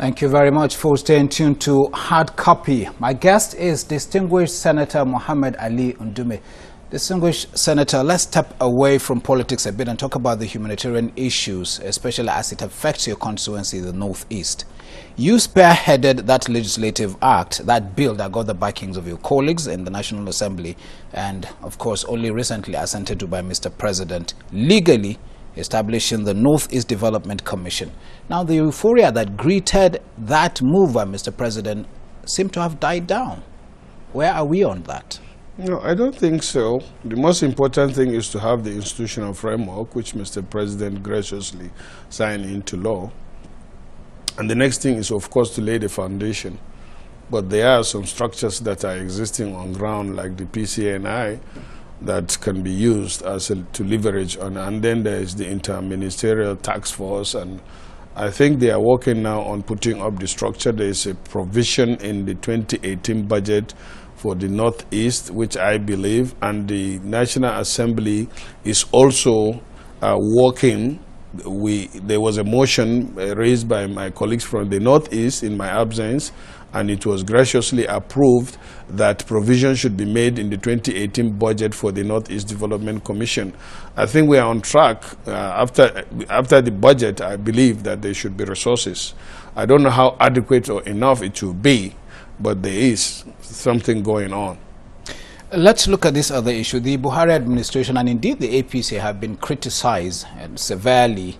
Thank you very much for staying tuned to Hard Copy. My guest is distinguished Senator Mohammed Ali Ndume. Distinguished Senator, let's step away from politics a bit and talk about the humanitarian issues, especially as it affects your constituency, the Northeast. You spearheaded that legislative act, that bill that got the backings of your colleagues in the National Assembly and, of course, only recently assented to by Mr. President, legally establishing the Northeast Development Commission. Now, the euphoria that greeted that move by Mr. President seemed to have died down. Where are we on that? No, I don't think so. The most important thing is to have the institutional framework, which Mr. President graciously signed into law. And the next thing is, of course, to lay the foundation. But there are some structures that are existing on ground, like the PCNI, that can be used to leverage on. And then there is the Interministerial Task Force. And I think they are working now on putting up the structure. There is a provision in the 2018 budget for the Northeast, which I believe, and the National Assembly is also working. There was a motion raised by my colleagues from the Northeast in my absence, and it was graciously approved that provision should be made in the 2018 budget for the Northeast Development Commission. I think we are on track. After the budget, I believe that there should be resources. I don't know how adequate or enough it will be, but there is something going on. Let's look at this other issue. The Buhari administration and indeed the APC have been criticized severely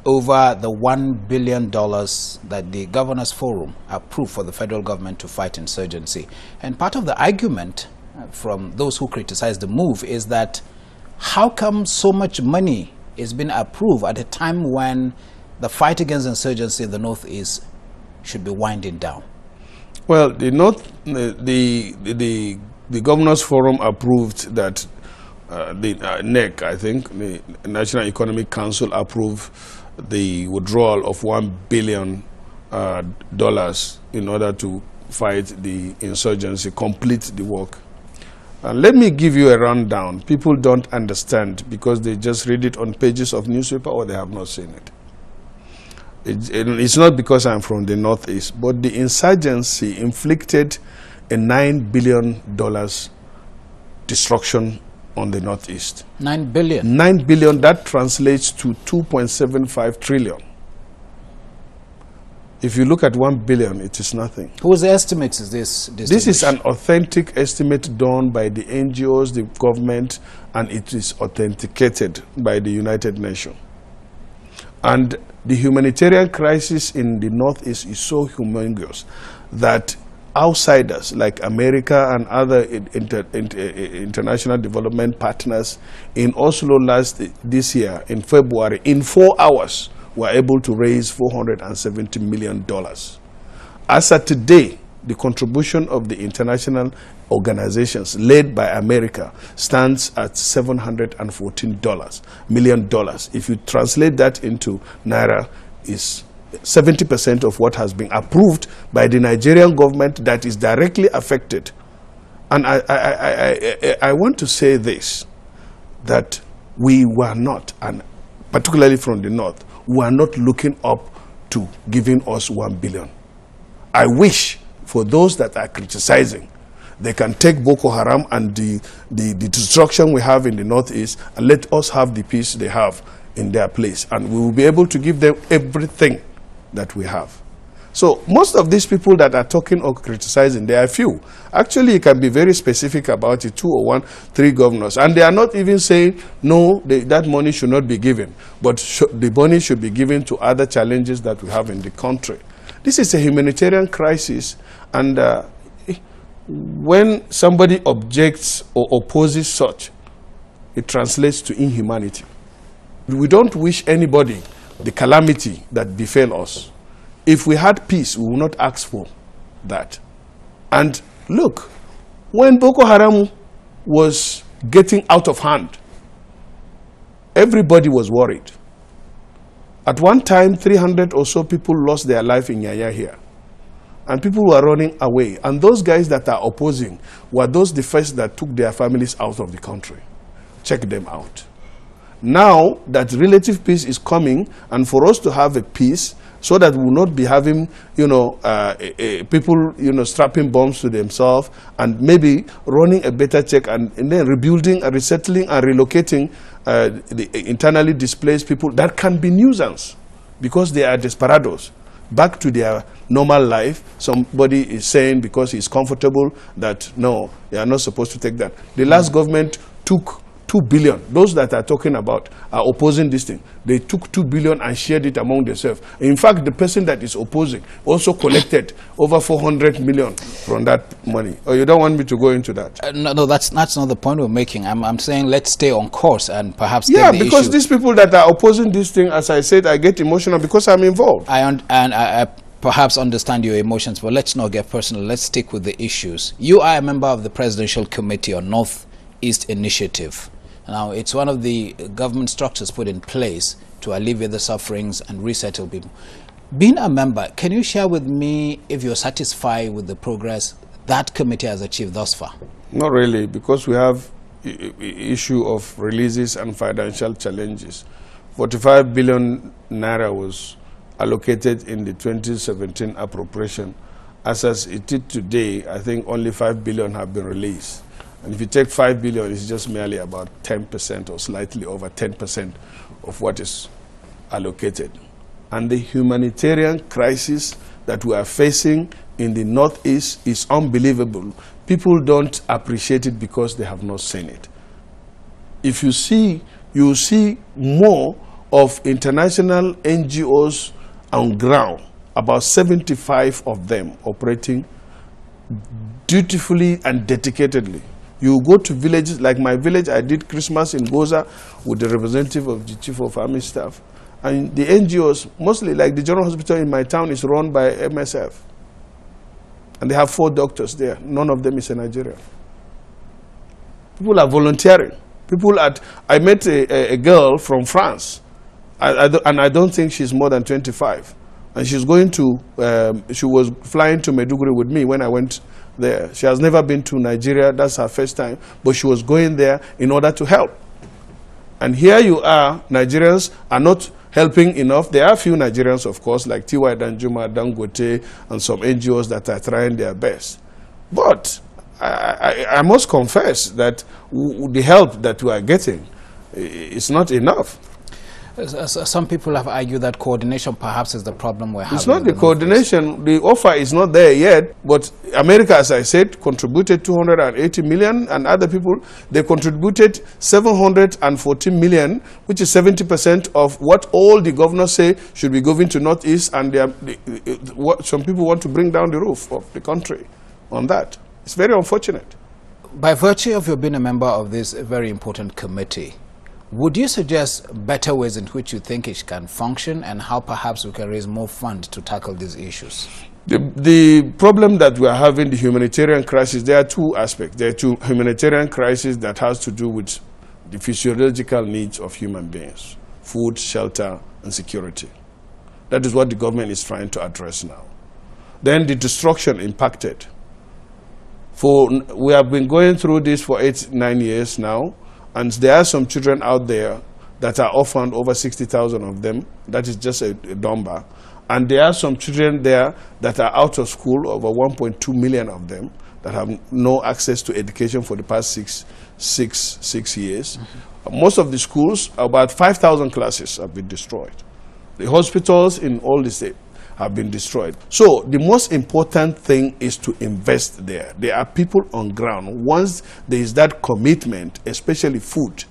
over the $1 billion that the Governors Forum approved for the federal government to fight insurgency. And part of the argument from those who criticize the move is that how come so much money is being approved at a time when the fight against insurgency in the Northeast should be winding down? Well, the Governors Forum approved that the NEC, I think, the National Economic Council, approved the withdrawal of $1 billion in order to fight the insurgency, complete the work. And let me give you a rundown. People don't understand because they just read it on pages of newspaper or they have not seen it. It's not because I'm from the Northeast, but the insurgency inflicted a $9 billion destruction on the Northeast. 9 billion? 9 billion, that translates to 2.75 trillion. If you look at 1 billion, it is nothing. Whose estimates is this? This is an authentic estimate done by the NGOs, the government, and it is authenticated by the United Nations. And the humanitarian crisis in the Northeast is so humongous that outsiders like America and other international development partners in Oslo this year, in February, in 4 hours, were able to raise $470 million. As of today, the contribution of the international organizations led by America stands at $714 million. If you translate that into Naira, is 70% of what has been approved by the Nigerian government that is directly affected. And I want to say this, that we were not, and particularly from the North, we are not looking up to giving us 1 billion. I wish for those that are criticizing, they can take Boko Haram and the destruction we have in the Northeast and let us have the peace they have in their place. And we will be able to give them everything that we have. So most of these people that are talking or criticizing, they are few. Actually, you can be very specific about it, 2 or 1, 3 governors. And they are not even saying, no, that money should not be given. But the money should be given to other challenges that we have in the country. This is a humanitarian crisis. And when somebody objects or opposes such, it translates to inhumanity. We don't wish anybody the calamity that befell us. If we had peace, we would not ask for that. And look, when Boko Haram was getting out of hand, everybody was worried. At one time, 300 or so people lost their life in Yaya here. And people were running away. And those guys that are opposing were those the first that took their families out of the country. Check them out. Now that relative peace is coming, and for us to have a peace, so that we will not be having, people, strapping bombs to themselves and maybe running a better check and then rebuilding and resettling and relocating the internally displaced people. That can be nuisance because they are desperados. Back to their normal life, somebody is saying because he's comfortable that no, they are not supposed to take that. The last government took 2 billion. Those that are talking about are opposing this thing. They took 2 billion and shared it among themselves. In fact, the person that is opposing also collected over 400 million from that money. Oh, you don't want me to go into that? No, that's not the point we're making. I'm saying let's stay on course and perhaps yeah, take the because issue. These people that are opposing this thing, as I said, I get emotional because I'm involved. I perhaps understand your emotions, but let's not get personal. Let's stick with the issues. You are a member of the Presidential Committee on Northeast Initiative. Now, it's one of the government structures put in place to alleviate the sufferings and resettle people. Being a member, can you share with me if you're satisfied with the progress that committee has achieved thus far? Not really, because we have issue of releases and financial challenges. 45 billion naira was allocated in the 2017 appropriation. As it is today, I think only 5 billion have been released. And if you take 5 billion, it's just merely about 10% or slightly over 10% of what is allocated. And the humanitarian crisis that we are facing in the Northeast is unbelievable. People don't appreciate it because they have not seen it. If you see, you see more of international NGOs on ground, about 75 of them operating dutifully and dedicatedly. You go to villages, like my village, I did Christmas in Goza with the representative of the Chief of Army Staff. And the NGOs, mostly like the General Hospital in my town is run by MSF. And they have 4 doctors there. None of them is in Nigeria. People are volunteering. I met a girl from France, and I don't think she's more than 25. And she's going to, she was flying to Maiduguri with me when I went there. She has never been to Nigeria. That's her first time. But she was going there in order to help. And here you are, Nigerians are not helping enough. There are a few Nigerians, of course, like T.Y. Danjuma, Dangote, and some NGOs that are trying their best. But I must confess that the help that we are getting is not enough. Some people have argued that coordination perhaps is the problem we're having. It's not the coordination. The offer is not there yet. But America, as I said, contributed 280 million, and other people, they contributed 714 million, which is 70% of what all the governors say should be given to Northeast, and some people want to bring down the roof of the country on that. It's very unfortunate. By virtue of your being a member of this very important committee, would you suggest better ways in which you think it can function, and how perhaps we can raise more funds to tackle these issues? The problem that we are having, the humanitarian crisis, there are 2 aspects. There are 2 humanitarian crises that has to do with the physiological needs of human beings: food, shelter, and security. That is what the government is trying to address now. Then the destruction impacted. We have been going through this for 8-9 years now. And there are some children out there that are orphaned, over 60,000 of them. That is just a number. And there are some children there that are out of school, over 1.2 million of them, that have no access to education for the past six years. Mm-hmm. Most of the schools, about 5,000 classes have been destroyed. The hospitals in all the state have been destroyed. So the most important thing is to invest there. There are people on ground. Once there is that commitment, especially food,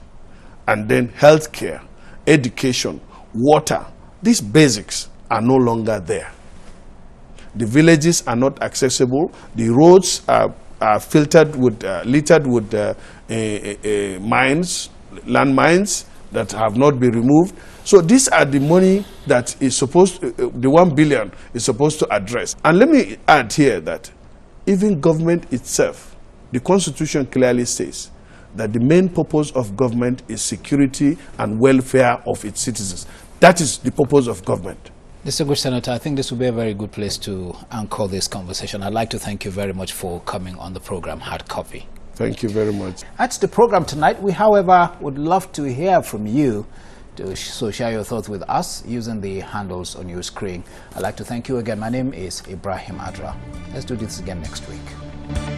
and then healthcare, education, water, these basics are no longer there. The villages are not accessible. The roads are filtered with, littered with mines, land mines that have not been removed. So these are the money that is supposed to, the 1 billion is supposed to address. And let me add here that even government itself, the Constitution clearly says that the main purpose of government is security and welfare of its citizens. That is the purpose of government. Distinguished Senator, I think this will be a very good place to anchor this conversation. I'd like to thank you very much for coming on the program Hard Copy. Thank you very much. That's the program tonight. We, however, would love to hear from you So share your thoughts with us using the handles on your screen. I'd like to thank you again. My name is Ibrahim Adra. Let's do this again next week.